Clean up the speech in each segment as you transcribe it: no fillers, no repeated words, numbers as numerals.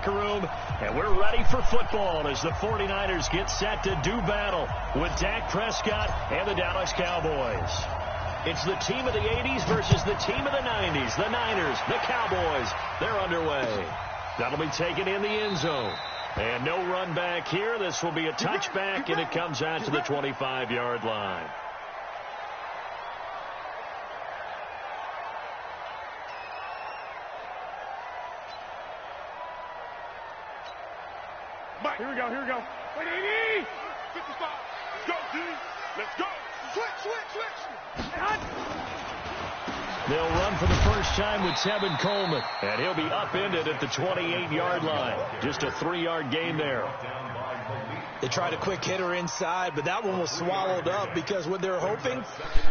locker room, and we're ready for football as the 49ers get set to do battle with Dak Prescott and the Dallas Cowboys. It's the team of the 80s versus the team of the 90s. The Niners, the Cowboys, they're underway. That'll be taken in the end zone. And no run back here. This will be a touchback, and it comes out to the 25-yard line. Here we go, here we go. Wait, 80! 55. Let's go, D. Let's go. Switch. They'll run for the first time with Tevin Coleman, and he'll be upended at the 28-yard line. Just a 3-yard gain there. They tried a quick hitter inside, but that one was swallowed up because what they're hoping,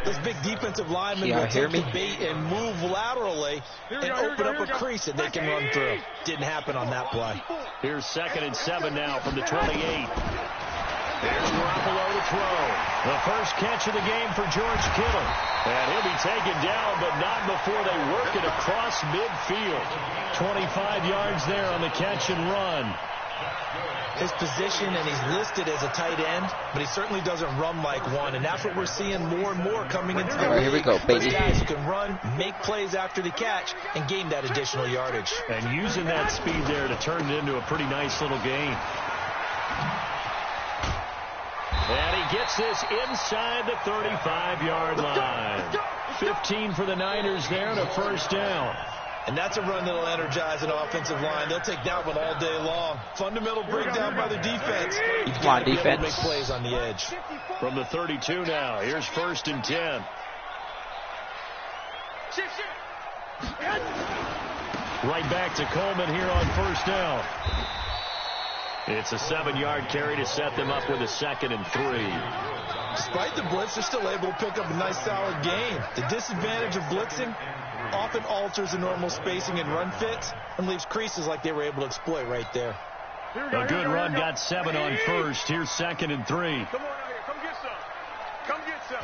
those big defensive linemen will take the bait and move laterally and open up a crease that they can run through. Didn't happen on that play. Here's 2nd and 7 now from the 28. There's Garoppolo to throw. The first catch of the game for George Kittle. And he'll be taken down, but not before they work it across midfield. 25 yards there on the catch and run. His position, and he's listed as a tight end, but he certainly doesn't run like one, and that's what we're seeing more and more coming into the league. Here we go, baby. Those guys who can run, make plays after the catch, and gain that additional yardage. And using that speed there to turn it into a pretty nice little gain. And he gets this inside the 35-yard line. 15 for the Niners there and a first down. And that's a run that'll energize an offensive line. They'll take that one all day long. Fundamental breakdown by the defense. You've got to be able to make plays on the edge. From the 32 now, here's 1st and 10. Right back to Coleman here on first down. It's a 7-yard carry to set them up with a 2nd and 3. Despite the blitz, they're still able to pick up a nice solid gain. The disadvantage of blitzing often alters the normal spacing and run fits and leaves creases like they were able to exploit right there. A good run, got 7 on first. Here's 2nd and 3. Come on out here. Come get some. Come get some.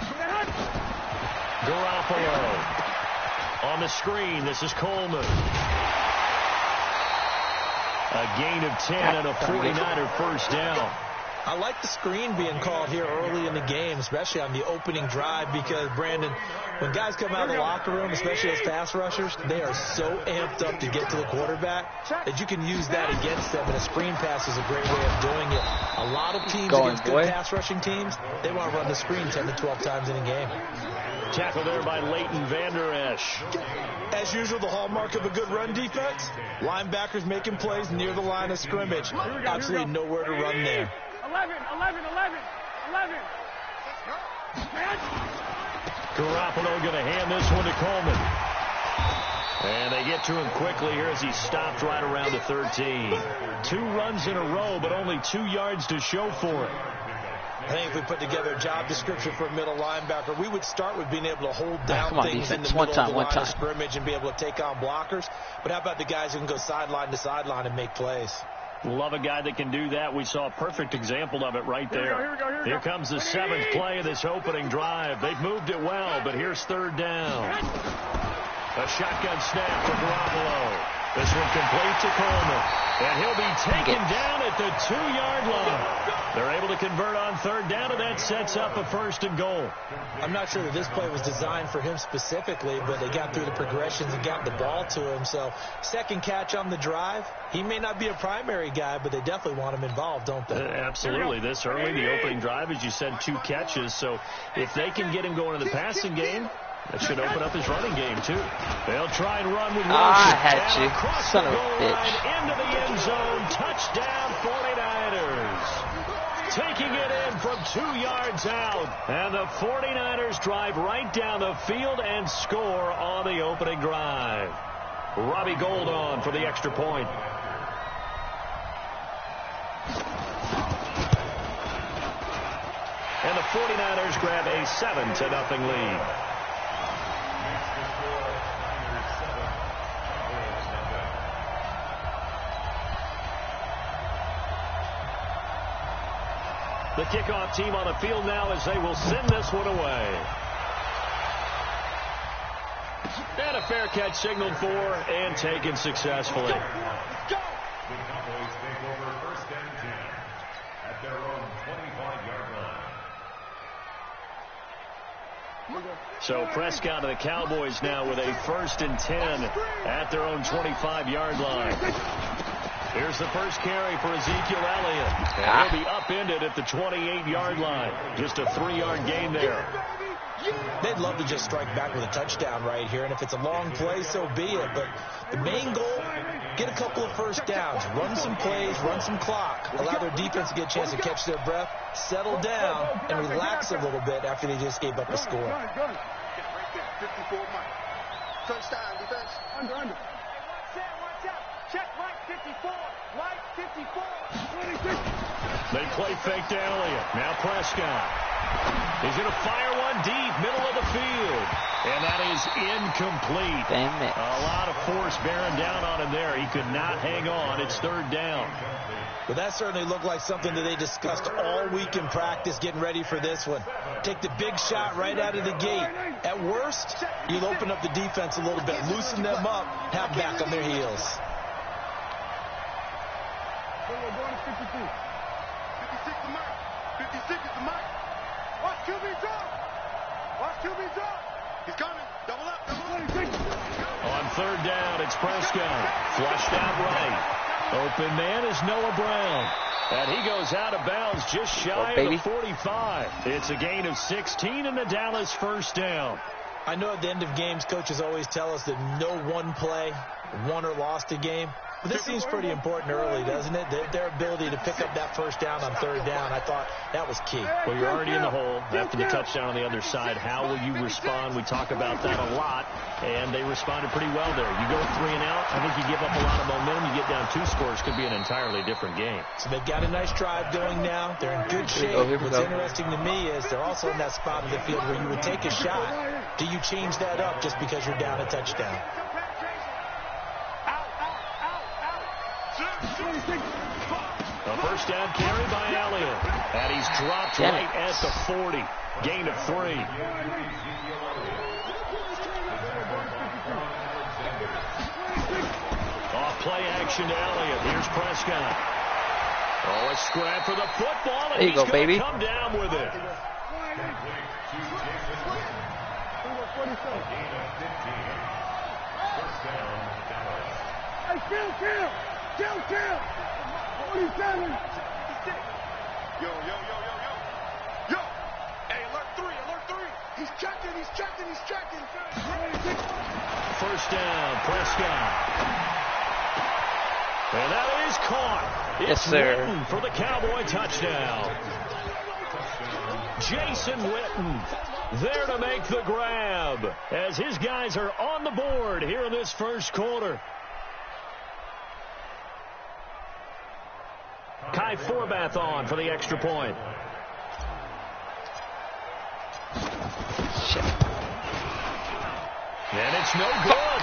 Garoppolo on the screen. This is Coleman. A gain of 10 and a 49er first down. I like the screen being called here early in the game, especially on the opening drive, because, Brandon, when guys come out of the locker room, especially as pass rushers, they are so amped up to get to the quarterback that you can use that against them, and a screen pass is a great way of doing it. A lot of teams against good pass rushing teams, they want to run the screen 10 to 12 times in a game. Tackle there by Leighton Vander Esch. As usual, the hallmark of a good run defense, linebackers making plays near the line of scrimmage. Absolutely nowhere to run there. 11. Garoppolo going to hand this one to Coleman. And they get to him quickly here as he stopped right around the 13. 2 runs in a row, but only 2 yards to show for it. I think if we put together a job description for a middle linebacker, we would start with being able to hold down things in the middle of the line of scrimmage and be able to take on blockers. But how about the guys who can go sideline to sideline and make plays? Love a guy that can do that. We saw a perfect example of it right there. Here comes the 7th play of this opening drive. They've moved it well, but here's 3rd down. A shotgun snap for Garoppolo. This one complete to Coleman. And he'll be taken down at the 2-yard line. They're able to convert on 3rd down, and that sets up a 1st and goal. I'm not sure that this play was designed for him specifically, but they got through the progressions and got the ball to him. So 2nd catch on the drive. He may not be a primary guy, but they definitely want him involved, don't they? Absolutely. This early, the opening drive, as you said, 2 catches. So if they can get him going in the passing game, that should open up his running game, too. They'll try and run with Wilson. I had you. Son of a bitch. Into the end zone. Touchdown, 49ers. Taking it in from 2 yards out. And the 49ers drive right down the field and score on the opening drive. Robbie Gould on for the extra point. And the 49ers grab a 7-0 lead. The kickoff team on the field now as they will send this one away. And a fair catch signaled for and taken successfully. So Prescott and the Cowboys now with a 1st and 10 at their own 25-yard line. Here's the first carry for Ezekiel Elliott. And he'll be upended at the 28-yard line. Just a 3-yard gain there. They'd love to just strike back with a touchdown right here, and if it's a long play, so be it. But the main goal, get a couple of first downs, run some plays, run some clock, allow their defense to get a chance to catch their breath, settle down, and relax a little bit after they just gave up a score. Touchdown, defense. Under. Watch out. Check right 54. Right 54. 26. They play fake to Elliott. Now Prescott. He's going to fire one deep, middle of the field. And that is incomplete. Damn it. A lot of force bearing down on him there. He could not hang on. It's 3rd down. But that certainly looked like something that they discussed all week in practice getting ready for this one. Take the big shot right out of the gate. At worst, you'll open up the defense a little bit, loosen them up, have back on their heels. 56 to Mike. 56 is the Mike. Watch QB drop. Watch QB drop. He's coming. Double up. On 3rd down, it's Prescott. Flushed out right. Open man is Noah Brown. And he goes out of bounds just shy of the 45. It's a gain of 16 and the Dallas 1st down. I know at the end of games, coaches always tell us that no one play won or lost a game. But this seems pretty important early, doesn't it? Their ability to pick up that 1st down on 3rd down, I thought that was key. Well, you're already in the hole after the touchdown on the other side. How will you respond? We talk about that a lot, and they responded pretty well there. You go 3 and out, I think you give up a lot of momentum. You get down 2 scores, could be an entirely different game. So they've got a nice drive going now. They're in good shape. What's interesting to me is they're also in that spot of the field where you would take a shot. Do you change that up just because you're down a touchdown? A 1st down carry by Elliott. And he's dropped right at the 40. Gain of 3. Off play action to Elliott. Here's Prescott. Oh, a scrap for the football. And there you go, baby. He's going to come down with it. Hey, kill. 47. Yo. Hey, alert 3. He's checking. 1st down, Prescott. And that is caught. Yes, sir. Witten for the Cowboy touchdown. Jason Witten there to make the grab as his guys are on the board here in this 1st quarter. Kai Forbath on for the extra point. Shit. And it's no good.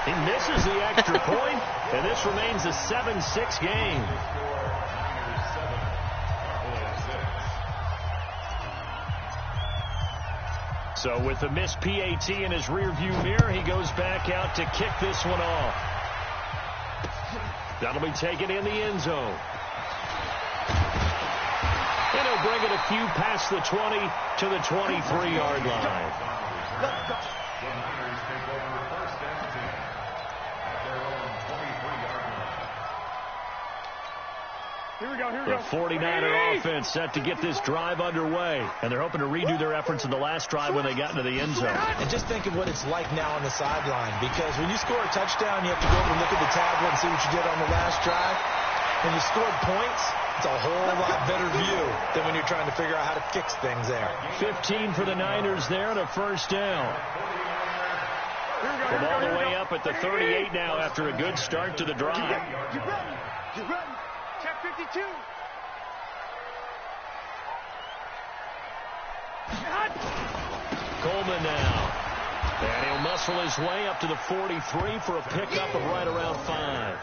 He misses the extra point, and this remains a 7-6 game. So with the missed PAT in his rearview mirror, he goes back out to kick this one off. That'll be taken in the end zone. And he'll bring it a few past the 20 to the 23-yard line. Here we go. The 49er offense set to get this drive underway. And they're hoping to redo their efforts in the last drive when they got into the end zone. And just think of what it's like now on the sideline. Because when you score a touchdown, you have to go over and look at the tablet and see what you did on the last drive. When you scored points, it's a whole lot better view than when you're trying to figure out how to fix things there. 15 for the Niners there and a 1st down. From all the way up at the 38 now after a good start to the drive. Get ready. Check 52. Coleman now. And he'll muscle his way up to the 43 for a pickup of right around 5.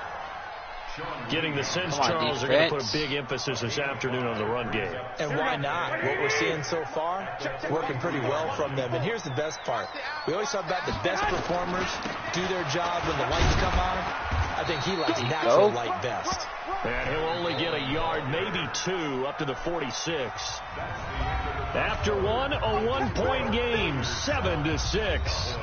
Getting the sense, Charles, they're going to put a big emphasis this afternoon on the run game. And why not? What we're seeing so far, working pretty well from them. And here's the best part. We always talk about the best performers do their job when the lights come on. I think he likes natural light best. And he'll only get a yard, maybe 2, up to the 46. After one, a 1-point game, 7-6.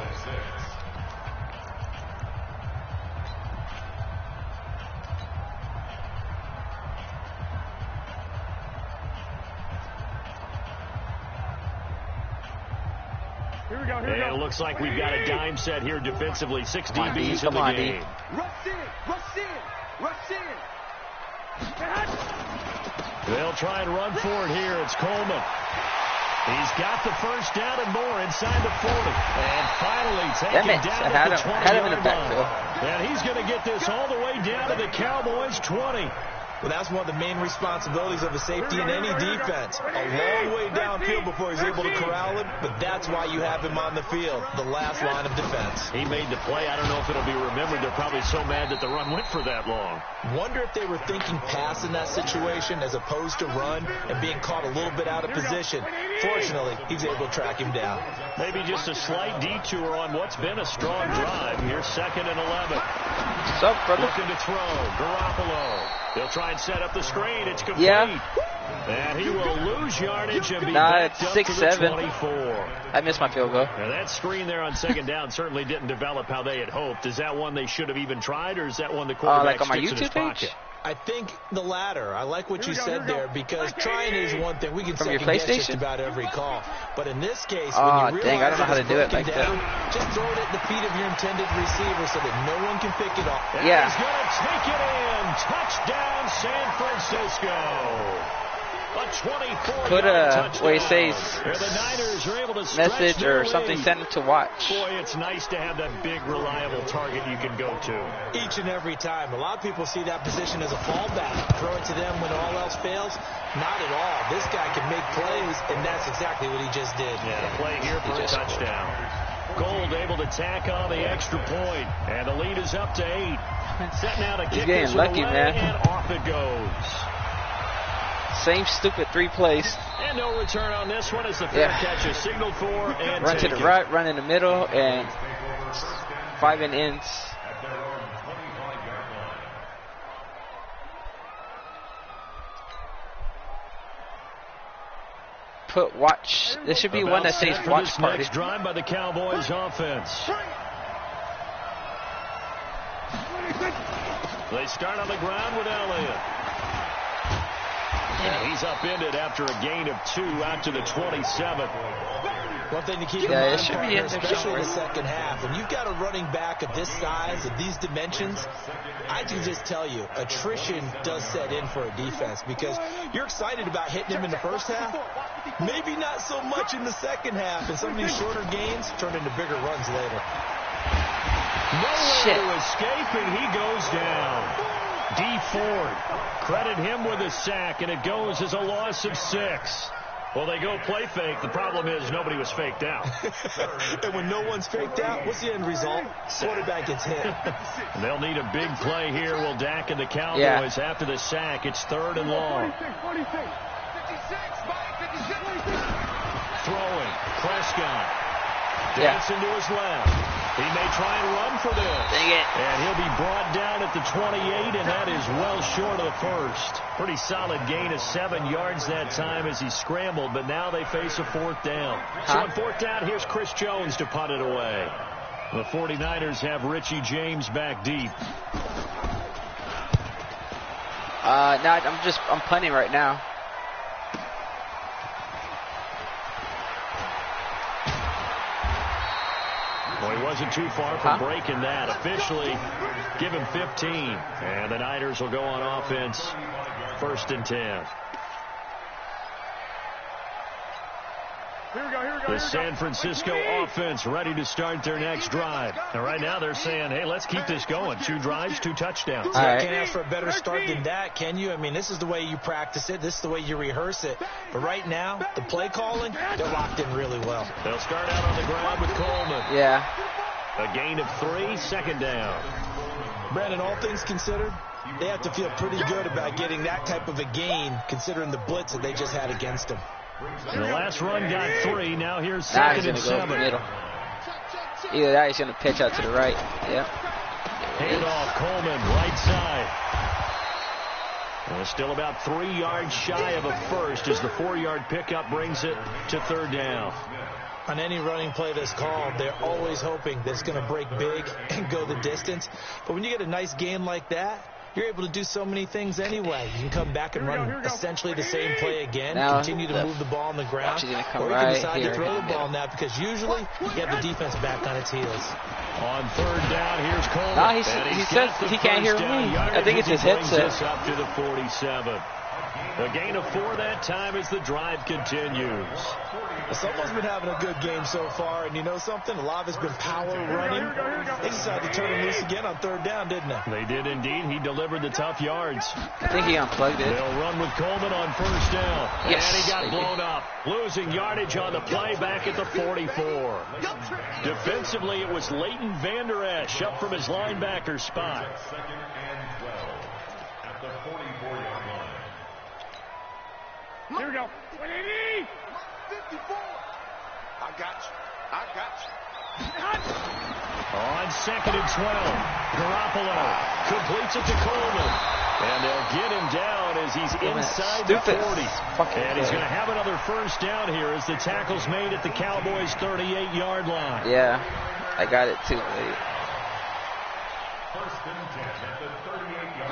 And it looks like we've got a dime set here defensively. 6 DBs in the game. They'll try and run for it here. It's Coleman. He's got the first down and more inside the 40. And finally taken down at the 20-yard line. And he's going to get this all the way down to the Cowboys' 20. Well, that's one of the main responsibilities of a safety in any defense. A long way downfield before he's able to corral him, but that's why you have him on the field, the last line of defense. He made the play. I don't know if it'll be remembered. They're probably so mad that the run went for that long. Wonder if they were thinking pass in that situation as opposed to run and being caught a little bit out of position. Fortunately, he's able to track him down. Maybe just a slight detour on what's been a strong drive. Here's 2nd and 11. What's up, brother? Looking to throw. Garoppolo. They'll try and set up the screen. It's complete. Yeah. And he will lose yardage and be backed back up 6-7. to the 24. I missed my field goal. Now that screen there on 2nd down certainly didn't develop how they had hoped. Is that one they should have even tried, or is that one the quarterback like on my sticks in his YouTube page? pocket? I think the latter. I like what you said there, because trying is one thing. We can From your second-guess just PlayStation? about every call. But in this case, Oh, when you realize dang, I don't know how to do it like down, just throw it at the feet of your intended receiver so that no one can pick it up. And Yeah. he's going to take it in. Touchdown, San Francisco. A 24-yard Put touchdown. where it says And the Niners are able to stretch message their or something, lead. send it to watch. Boy, it's nice to have that big, reliable target you can go to. Each and every time. A lot of people see that position as a fallback. Throw it to them when all else fails. Not at all. This guy can make plays, and that's exactly what he just did. Yeah, play here for a touchdown. Gold able to tack on the extra point, and the lead is up to 8. Set now to kick this one away, and off it goes. Same stupid 3 plays. And no return on this one as the fair catch is signaled for and run to the right, run in the middle, and 5 and ends. Put watch. There should be one that says watch party. Next drive by the Cowboys offense. They start on the ground with Elliott. And he's upended after a gain of 2 out to the 27. One thing to keep in mind, partner, especially in the second half, when you've got a running back of this size, of these dimensions, I can just tell you, attrition does set in for a defense, because you're excited about hitting him in the first half, maybe not so much in the second half, and some of these shorter gains turn into bigger runs later. Nowhere to escape, and he goes down. D. Ford, credit him with a sack, and it goes as a loss of 6. Well, they go play fake. The problem is nobody was faked out. And when no one's faked out, what's the end result? Quarterback gets hit. They'll need a big play here. Will Dak and the Cowboys after the sack. It's 3rd and long. Throwing. Prescott. Dancing to his left. He may try and run for this. Dang it. And he'll be brought down at the 28, and that is well short of the first. Pretty solid gain of 7 yards that time as he scrambled, but now they face a 4th down. So on 4th down, here's Chris Jones to punt it away. The 49ers have Richie James back deep. I'm punting right now. Well, he wasn't too far from breaking that. Officially, give him 15. And the Niners will go on offense. 1st and 10. The San Francisco offense ready to start their next drive. And right now they're saying, hey, let's keep this going. 2 drives, 2 touchdowns. You can't ask for a better start than that, can you? I mean, this is the way you practice it. This is the way you rehearse it. But right now, the play calling, they're locked in really well. They'll start out on the ground with Coleman. Yeah. A gain of 3, 2nd down. Brandon, all things considered, They have to feel pretty good about getting that type of a gain, considering the blitz that they just had against them. The last run got 3. Now here's Now he's 2nd and going to go up the 7. middle. Either that, he's going to pitch out to the right. Yep. Hand off Coleman, right side. And still about 3 yards shy of a first as the 4-yard pickup brings it to 3rd down. On any running play that's called, they're always hoping that it's going to break big and go the distance. But when you get a nice gain like that, you're able to do so many things anyway. You can come back and run essentially the same play again, now, continue to move the ball on the ground, or you can right decide to throw the ball now because usually you have the defense back on its heels. On 3rd down, here's Coleman. No, he says he can't hear me. I think it's his headset. Up to the 47. A gain of 4 that time as the drive continues. Someone's been having a good game so far, and you know something? A lot of it's been power running. They decided to turn him loose again on 3rd down, didn't they? They did indeed. He delivered the tough yards. I think he unplugged it. They'll run with Coleman on 1st down. Yes, and he got blown up. Losing yardage on the play back at the 44. Defensively, it was Leighton Vander Esch up from his linebacker spot. Here we go. 54. I got you. On 2nd and 12, Garoppolo completes it to Coleman. And they'll get him down as he's inside the 40. And he's going to have another 1st down here as the tackle's made at the Cowboys' 38-yard line. Yeah, I got it too.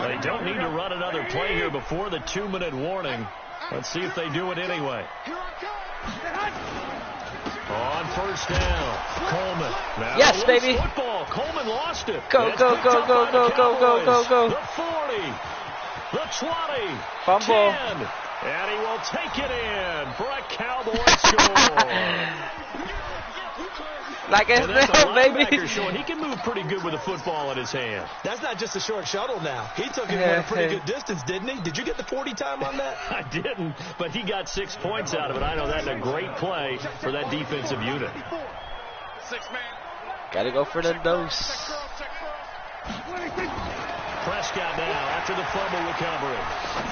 They don't need to run another play here before the 2-minute warning. Let's see if they do it anyway. On 1st down, Coleman. Now yes, baby. Football. Coleman lost it. Go, go, go, go, go, go, go, go, go. The 40, the 20, fumble. 10, and he will take it in for a Cowboy score. Like I said, baby. He can move pretty good with a football in his hand. That's not just a short shuttle now. He took it from a pretty good distance, didn't he? Did you get the 40 time on that? I didn't, but he got 6 points out of it. I know that's a great play for that defensive unit. Got to go for the dose. Prescott now after the fumble recovery.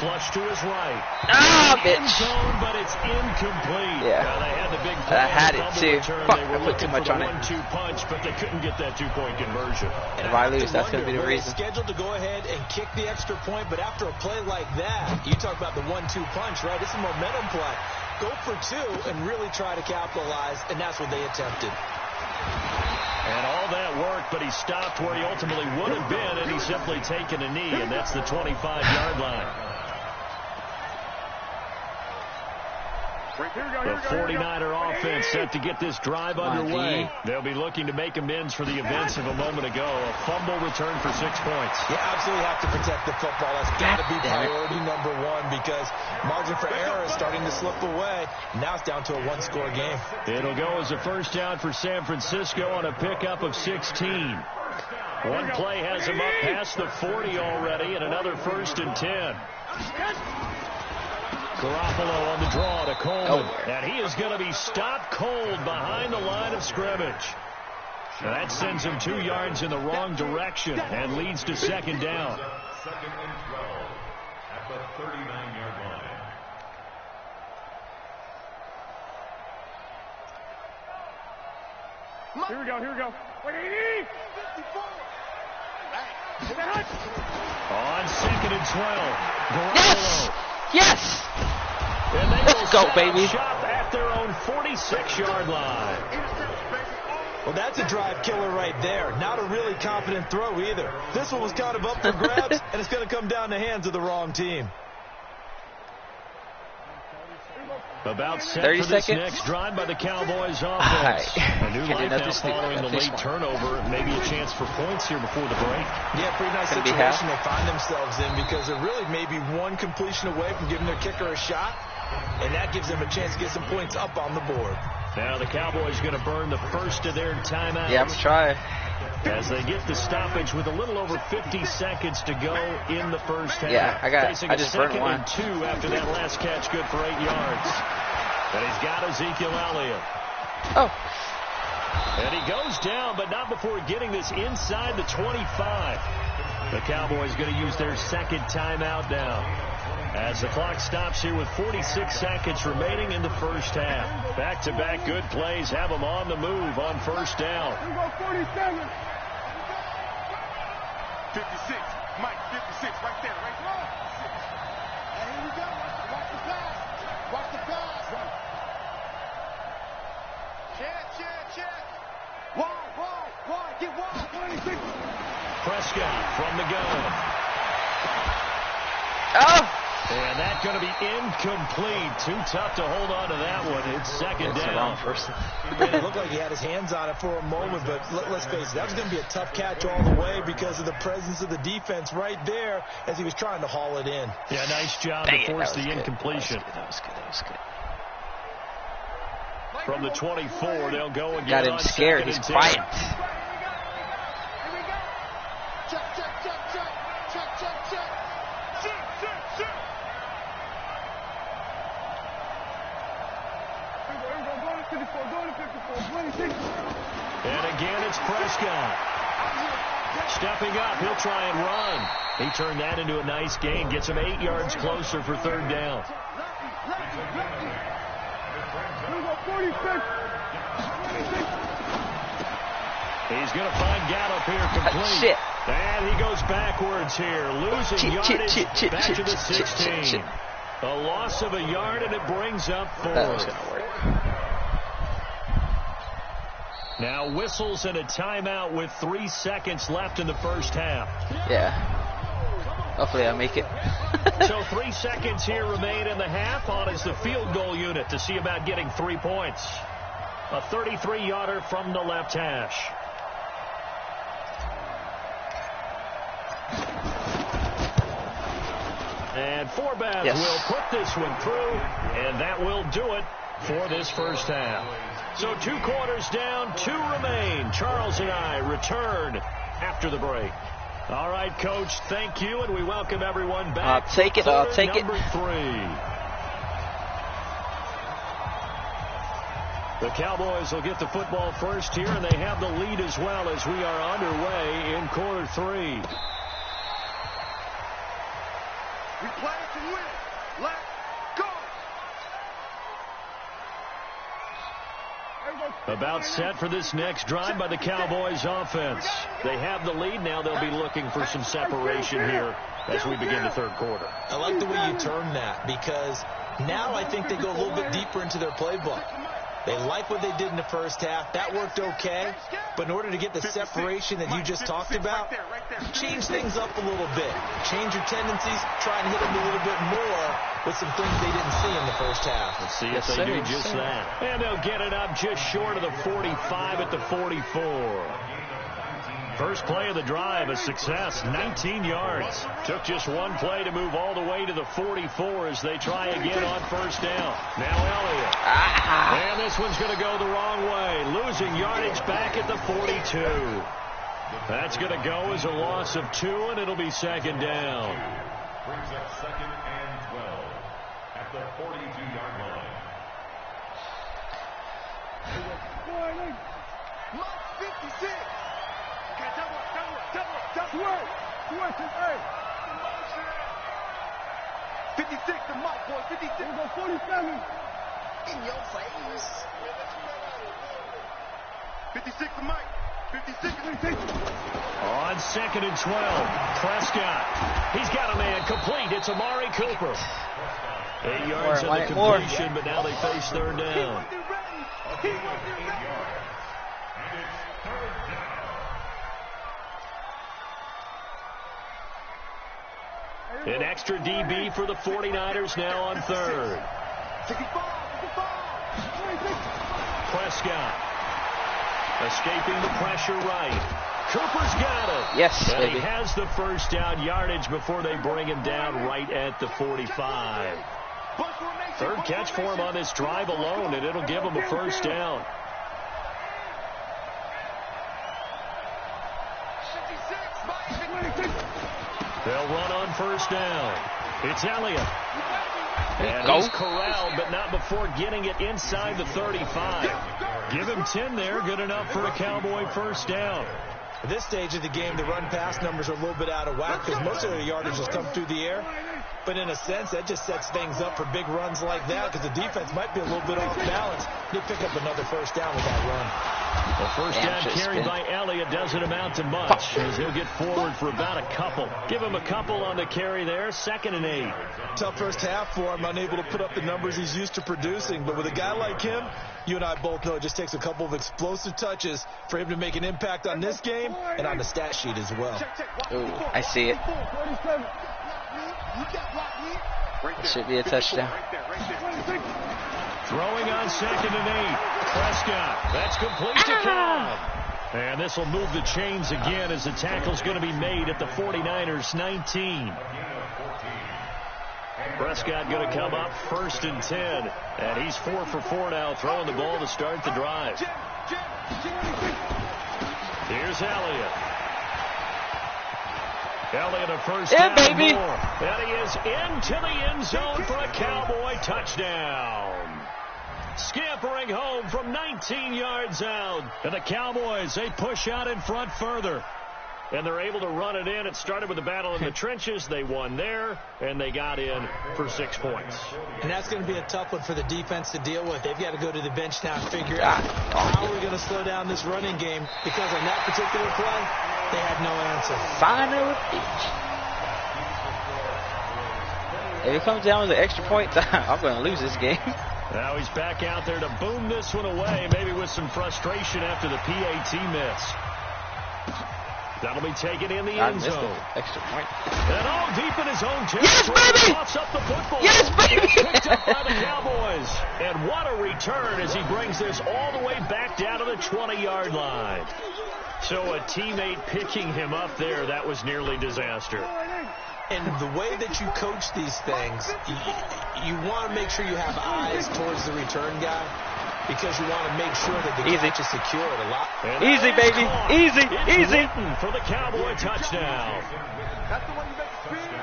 Flush to his right. Ah, bitch. Zone, but it's incomplete. Yeah. Now they had the big play. I had it too. Fuck, they were I put too much on it. 1-2 punch, but they couldn't get that 2-point conversion. And if I lose, that's going to be the reason. Scheduled to go ahead and kick the extra point, but after a play like that, you talk about the 1-2 punch, right? It's a momentum play. Go for 2 and really try to capitalize, and that's what they attempted. And all that worked, but he stopped where he ultimately would have been, and he's simply taken a knee, and that's the 25-yard line. The 49er offense set to get this drive underway. They'll be looking to make amends for the events of a moment ago. A fumble return for 6 points. You absolutely have to protect the football. That's got to be priority number 1 because margin for error is starting to slip away. Now it's down to a 1-score game. It'll go as a 1st down for San Francisco on a pickup of 16. One play has him up past the 40 already, and another 1st and 10. Garoppolo on the draw to Coleman. And he is going to be stopped cold behind the line of scrimmage. And that sends him 2 yards in the wrong direction and leads to 2nd down. 2nd and 12 at the 39-yard line. Here we go, here we go. 54. On 2nd and 12, Garoppolo. Yes! And they Let's go, baby. Shop at their own 46-yard line. Well, that's a drive killer right there. Not a really confident throw either. This one was kind of up for grabs, and it's going to come down the hands of the wrong team. About set for this next drive by the Cowboys offense. A new life now following the late turnover. Maybe a chance for points here before the break. Yeah, pretty nice situation they find themselves in because they're really maybe one completion away from giving their kicker a shot, and that gives them a chance to get some points up on the board. Now the Cowboys going to burn the first of their timeouts. Yeah, I'm trying. As they get the stoppage with a little over 50 seconds to go in the first half. Yeah, I just burned one. 2 after that last catch, good for 8 yards. And he's got Ezekiel Elliott. Oh. And he goes down, but not before getting this inside the 25. The Cowboys going to use their second timeout now, as the clock stops here with 46 seconds remaining in the first half. Back-to-back good plays have them on the move on first down. 56. Mike, 56, right there, right there. And here we go. Watch the pass. Watch the pass. Check. Wide. Get wide. 26. Prescott from the gun. Oh! And that's going to be incomplete. Too tough to hold on to that one. It's second It's the down. wrong person. It looked like he had his hands on it for a moment, but let's face it, that was going to be a tough catch all the way because of the presence of the defense right there as he was trying to haul it in. Yeah, nice job Dang to it, force that was the good. incompletion. That was good. From the 24, they'll go again. Got him on scared. second He's and quiet. 10. Check. And again, it's Prescott. Stepping up, he'll try and run. He turned that into a nice gain. Gets him 8 yards closer for third down. He's going to find Gallup here complete. Shit. And he goes backwards here, losing yardage back to the 16. A loss of a yard, and it brings up That was fourth. going to work. Now whistles and a timeout with 3 seconds left in the first half. Yeah. Hopefully I make it. So 3 seconds here remain in the half. On is the field goal unit to see about getting 3 points. A 33-yarder from the left hash. And Forbath will put this one through, and that will do it for this first half. So 2 quarters down, 2 remain. Charles and I return after the break. All right, Coach, thank you, and we welcome everyone back. I'll take it. Number 3. The Cowboys will get the football first here, and they have the lead as well as we are underway in quarter 3. We play to win. Let's go. About set for this next drive by the Cowboys offense. They have the lead. Now they'll be looking for some separation here as we begin the third quarter. I like the way you term that because now I think they go a little bit deeper into their playbook. They like what they did in the first half. That worked okay. But in order to get the separation that you just talked about, change things up a little bit. Change your tendencies. Try and hit them a little bit more with some things they didn't see in the first half. Let's see if they do just that. And they'll get it up just short of the 45 at the 44. First play of the drive, a success, 19 yards. Took just one play to move all the way to the 44 as they try again on first down. Now Elliott. And this one's going to go the wrong way, losing yardage back at the 42. That's going to go as a loss of 2, and it'll be second down. Brings up 2nd and 12 at the 42-yard line. Mark 56. Okay, double it. 56 to Mike, boy. 56. 47. In your face. 56 to Mike. 56. On 2nd and 12, Prescott. He's got a man complete. It's Amari Cooper. 8 yards on the completion, but now they face third down. An extra DB for the 49ers now on third. Prescott escaping the pressure right. Cooper's got it. Yes, and baby. he has the first down yardage before they bring him down right at the 45. Third catch for him on this drive alone, and it'll give him a first down. They'll run on first down. It's Elliott. And he's corralled, but not before getting it inside the 35. Give him 10 there. Good enough for a Cowboy first down. At this stage of the game, the run-pass numbers are a little bit out of whack because most of their yardage has come through the air. But in a sense, that just sets things up for big runs like that because the defense might be a little bit off balance. They pick up another first down with that run. The first down carried by Elliott doesn't amount to much as he'll get forward for about a couple. Give him a couple on the carry there, 2nd and 8. Tough first half for him, unable to put up the numbers he's used to producing. But with a guy like him, you and I both know it just takes a couple of explosive touches for him to make an impact on this game and on the stat sheet as well. Ooh, I see it. It should be a touchdown. Throwing on 2nd and 8. Prescott. That's complete to Cobb. And this will move the chains again as the tackle's going to be made at the 49ers 19. Prescott going to come up 1st and 10. And he's 4 for 4 now, throwing the ball to start the drive. Here's Elliott. Elliott a first down. Baby. And he is into the end zone for a Cowboy touchdown. Scampering home from 19 yards out. And the Cowboys, they push out in front further. And they're able to run it in. It started with a battle in the trenches. They won there, and they got in for 6 points. And that's going to be a tough one for the defense to deal with. They've got to go to the bench now and figure out how we're going to slow down this running game because on that particular play, they had no answer. Final pitch. If it comes down to the extra point time, I'm going to lose this game. Now he's back out there to boom this one away, maybe with some frustration after the PAT miss. That'll be taken in the end zone. Extra point. And all deep in his own territory. Yes, baby! Toss up the football. Yes, baby! It's picked up by the Cowboys. And what a return as he brings this all the way back down to the 20-yard line. So a teammate picking him up there, that was nearly disaster. And the way that you coach these things, you want to make sure you have eyes towards the return guy because you want to make sure that the catch is secured a lot. Easy, baby. Easy. Witten for the Cowboy touchdown.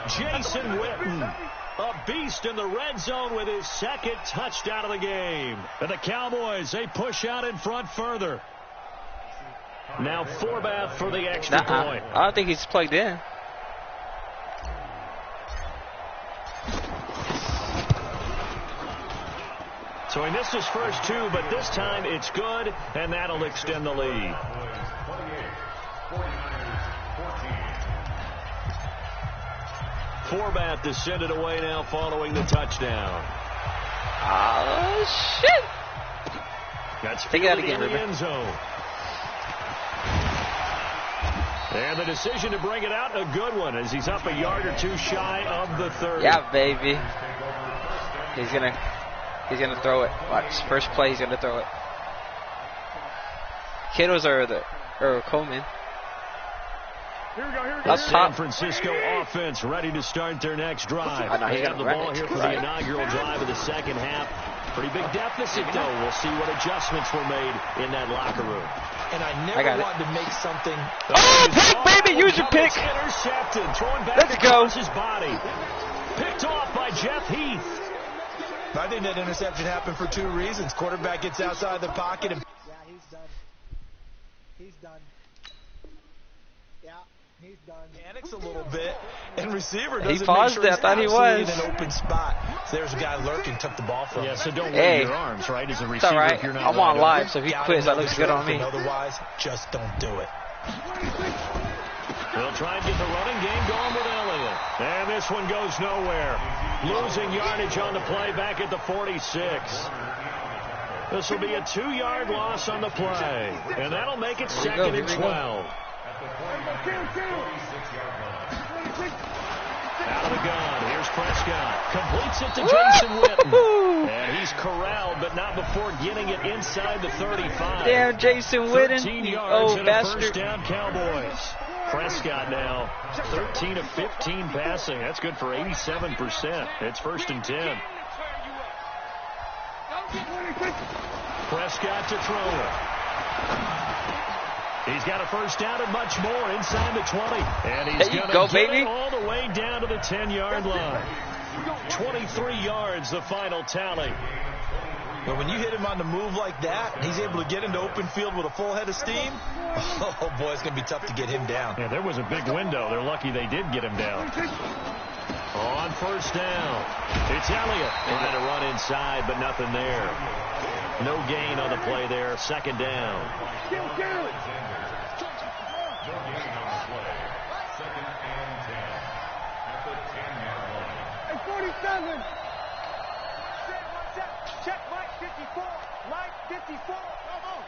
Jason Witten, a beast in the red zone with his 2nd touchdown of the game. And the Cowboys, they push out in front further. Now Forbath for the extra point. I don't think he's plugged in. So he missed his first 2, but this time it's good, and that'll extend the lead. Forbath descended away now following the touchdown. Oh, shit. That's Take it out again, in the River. end zone. And the decision to bring it out, a good one, as he's up a yard or 2 shy of the 30. Yeah, baby. He's gonna throw it. Watch, first play, he's gonna throw it. Kittles or Coleman. Here we go. The San Francisco offense ready to start their next drive. They have the ball here for the inaugural drive of the second half. Pretty big deficit, though. We'll see what adjustments were made in that locker room. And I never wanted to make something. Oh, pick, baby! Use your pick. Intercepted. Throwing back Let's go. across his body. Picked off by Jeff Heath. I think that interception happened for 2 reasons. Quarterback gets outside the pocket. And yeah, he's done. He's done. Yeah, he's done. panics a little bit. And receiver He doesn't paused make sure it. I thought he he's was. in an open spot. So there's a guy lurking, took the ball from him. Yeah, so don't wave Hey. your arms, right, as a receiver. It's all right. If you're not I'm on wide live, so if he quits, that looks good on me. Otherwise, just don't do it. They'll try and get the running game going with Elliott. And this one goes nowhere. Losing yardage on the play back at the 46. This will be a 2-yard loss on the play. And that'll make it 2nd and 12. Out of the gun. Here's Prescott. Completes it to Jason Witten. And he's corralled, but not before getting it inside the 35. Damn, Jason Witten. 13 yards Oh, and a bastard. first down, Cowboys. Prescott now 13 of 15 passing. That's good for 87%. It's 1st and 10. Prescott to throw it. He's got a first down and much more inside the 20. And he's going to get baby. it all the way down to the 10-yard line. 23 yards, the final tally. But when you hit him on the move like that, and he's able to get into open field with a full head of steam, oh, boy, it's going to be tough to get him down. Yeah, there was a big window. They're lucky they did get him down. On first down, it's Elliott trying to run inside, but nothing there. No gain on the play there. Second down. No gain on the play. Second and 10 at the 10-yard line. Hey, 47. Check Mike 54. Mike 54. Come on.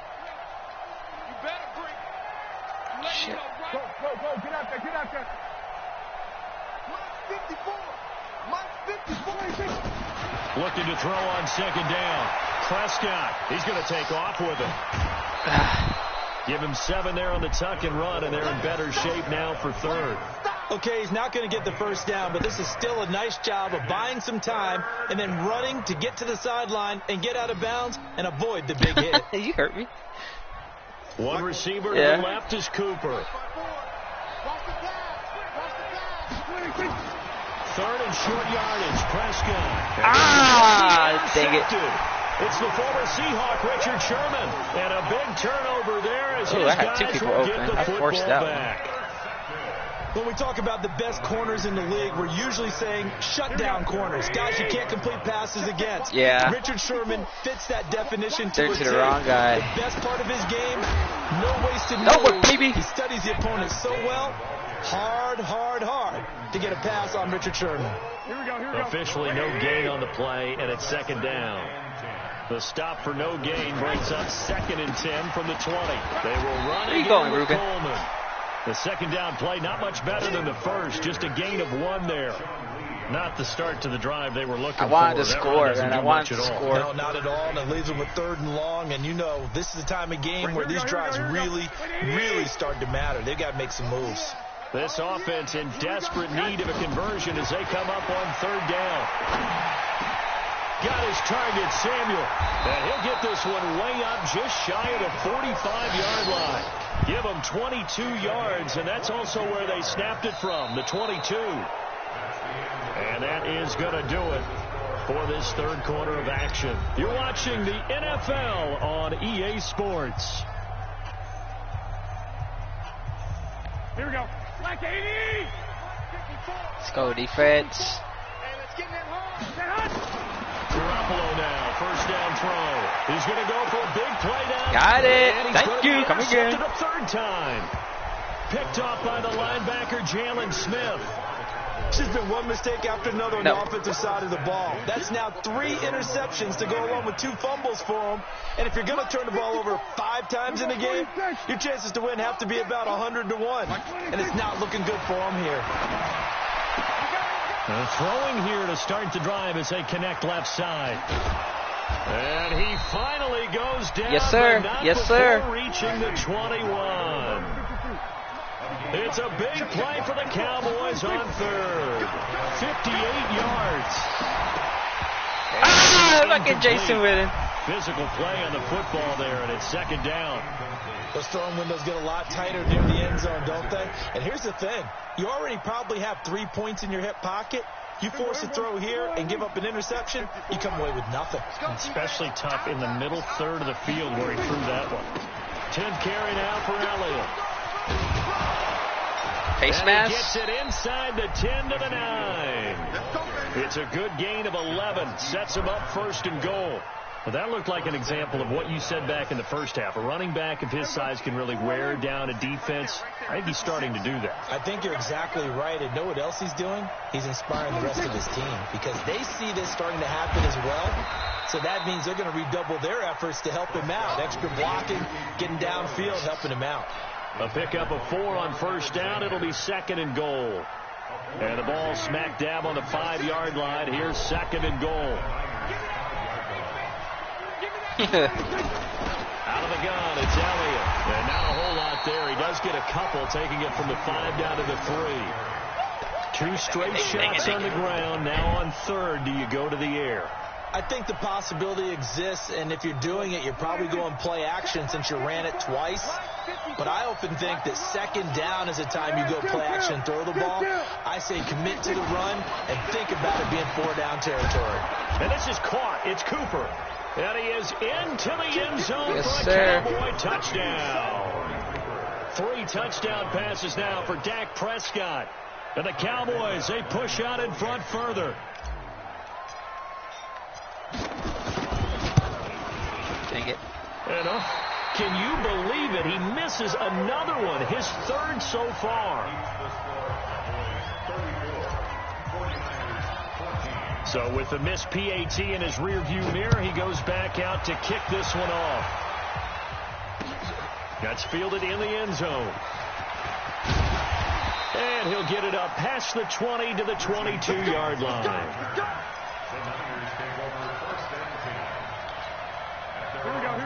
You better bring it. Let Shit. me go. Go. Get out there. Get out there. Mike 54. Mike 54. Looking to throw on second down. Prescott, he's going to take off with it. Give him 7 there on the tuck and run, and they're in better shape now for third. Okay, he's not going to get the first down, but this is still a nice job of buying some time and then running to get to the sideline and get out of bounds and avoid the big hit. You hurt me. One receiver to Yeah. the left is Cooper. Third and short yardage, Prescott. Ah, dang it. It's the former Seahawk, Richard Sherman. And a big turnover there as Ooh, his I had 2 guys people will open. get the I football forced that one. back. When we talk about the best corners in the league, we're usually saying shutdown corners, guys you can't complete passes against. Yeah. Richard Sherman fits that definition to They're a to the T. wrong guy. The best part of his game, no wasted No, moves. baby. He studies the opponent so well. Hard to get a pass on Richard Sherman. Here we go. Officially no gain on the play, and it's second down. The stop for no gain brings up second and 10 from the 20. They will run Where you again going, with Ruben? Coleman. The second down play, not much better than the first, just a gain of 1 there. Not the start to the drive they were looking for. I wanted to That run score, doesn't and do I wanted much to at all. score. No, not at all. And it leaves them with 3rd and long. And you know, this is the time of game where these drives really start to matter. They've got to make some moves. This offense in desperate need of a conversion as they come up on 3rd down. Got his target, Samuel. And he'll get this one way up just shy of the 45-yard line. Give them 22 yards, and that's also where they snapped it from, the 22. And that is going to do it for this third quarter of action. You're watching the NFL on EA Sports. Here we go. Like 80. Let's go, defense. Hey, let's get in that hole. Garoppolo now, first down throw. He's going to go for a big play down. Got it. And he's Thank gonna you. be Come again. intercepted a 3rd time. Picked off by the linebacker, Jalen Smith. It's just been one mistake after another on No. the offensive side of the ball. That's now 3 interceptions to go along with 2 fumbles for him. And if you're going to turn the ball over 5 times in a game, your chances to win have to be about 100 to 1. And it's not looking good for him here. Throwing here to start the drive as they connect left side. And he finally goes down. Yes, sir. But not Yes, before sir. reaching the 21. It's a big play for the Cowboys on 3rd. 58 yards. Ah, look at Jason Witten. Physical play on the football there, and it's second down. Those throwing windows get a lot tighter near the end zone, don't they? And here's the thing. You already probably have 3 points in your hip pocket. You force a throw here and give up an interception, you come away with nothing. Especially tough in the middle third of the field where he threw that one. 10th carry now for Elliott. Face And he mask. gets it inside the 10 to the 9. It's a good gain of 11. Sets him up 1st and goal. Well, that looked like an example of what you said back in the first half. A running back of his size can really wear down a defense. I think he's starting to do that. I think you're exactly right. And know what else he's doing? He's inspiring the rest of his team because they see this starting to happen as well. So that means they're going to redouble their efforts to help him out. Extra blocking, getting downfield, helping him out. A pickup of 4 on 1st down. It'll be 2nd and goal. And the ball smack dab on the 5-yard line. Here's 2nd and goal. Out of the gun, it's Elliott. And not a whole lot there. He does get a couple, taking it from the 5 down to the 3. 2 straight shots on the ground. Now on 3rd, do you go to the air? I think the possibility exists, and if you're doing it, you're probably going play action since you ran it twice. But I often think that 2nd down is the time you go play action and throw the ball. I say commit to the run and think about it being 4-down territory. And this is caught. It's Cooper. And he is into the end zone Yes, for a sir. Cowboy touchdown. 3 touchdown passes now for Dak Prescott. And the Cowboys, they push out in front further. Dang it. And can you believe it? He misses another one, his 3rd so far. So with the missed PAT in his rearview mirror, he goes back out to kick this one off. That's fielded in the end zone. And he'll get it up past the 20 to the 22-yard line.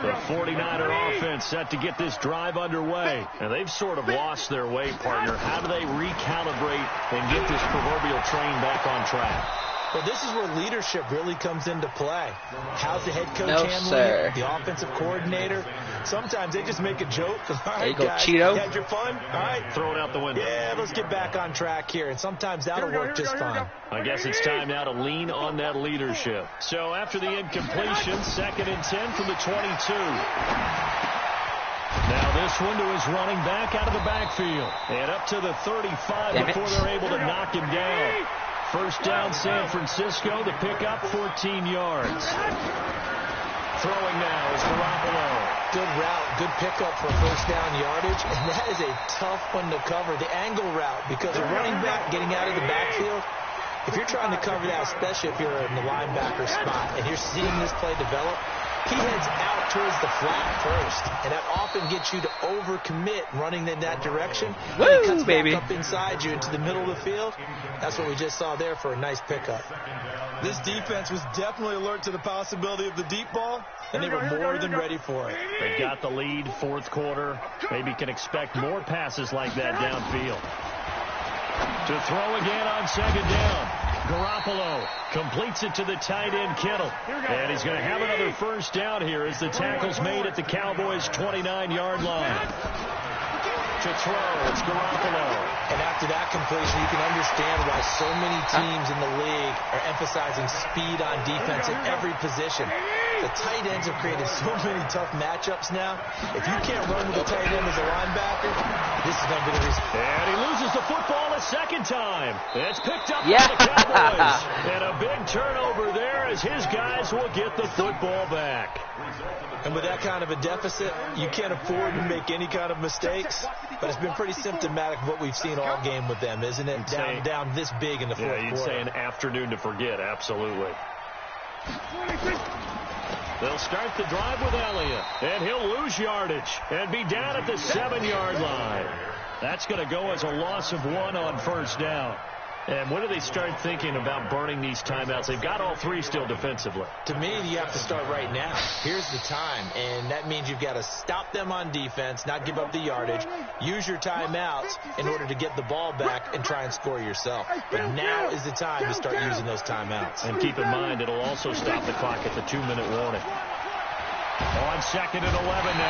The 49er offense set to get this drive underway. And they've sort of lost their way, partner. How do they recalibrate and get this proverbial train back on track? Well, this is where leadership really comes into play. How's the head coach handling it? The offensive coordinator? Sometimes they just make a joke. All right, there you go, guys, Cheeto. you had your fun? All right. Throw it out the window. Yeah, let's get back on track here. And sometimes that'll work just fine. I guess it's time now to lean on that leadership. So after the incompletion, 2nd and 10 from the 22. Now this one to his running back out of the backfield. And up to the 35 before they're able to knock him down. First down, San Francisco. The pickup, 14 yards. Throwing now is Garoppolo. Good route, good pickup for first down yardage. And that is a tough one to cover, the angle route, because a running back getting out of the backfield, if you're trying to cover that, especially if you're in the linebacker spot, and you're seeing this play develop, he heads out towards the flat first, and that often gets you to overcommit running in that direction. Woo, he cuts baby. back up inside you into the middle of the field. That's what we just saw there for a nice pickup. This defense was definitely alert to the possibility of the deep ball, and they were more than ready for it. They've got the lead, 4th quarter. Maybe can expect more passes like that downfield. To throw again on 2nd down. Garoppolo completes it to the tight end, Kittle. And he's going to have another first down here as the tackle's made at the Cowboys' 29-yard line. To throw, it's Garoppolo. And after that completion, you can understand why so many teams in the league are emphasizing speed on defense at every position. The tight ends have created so many tough matchups now. If you can't run with a tight end as a linebacker, this is going to be the reason. And he loses the football a 2nd time. It's picked up by the Cowboys. And a big turnover there as his guys will get the football back. And with that kind of a deficit, you can't afford to make any kind of mistakes. But it's been pretty symptomatic of what we've seen all game with them, isn't it? Down this big in the 4th quarter. Yeah, you'd say an afternoon to forget, absolutely. They'll start the drive with Elliott, and he'll lose yardage and be down at the 7-yard line. That's going to go as a loss of 1 on first down. And when do they start thinking about burning these timeouts? They've got all 3 still defensively. To me, you have to start right now. Here's the time, and that means you've got to stop them on defense, not give up the yardage, use your timeouts in order to get the ball back and try and score yourself. But now is the time to start using those timeouts. And keep in mind, it'll also stop the clock at the 2-minute warning. On 2nd and 11 now.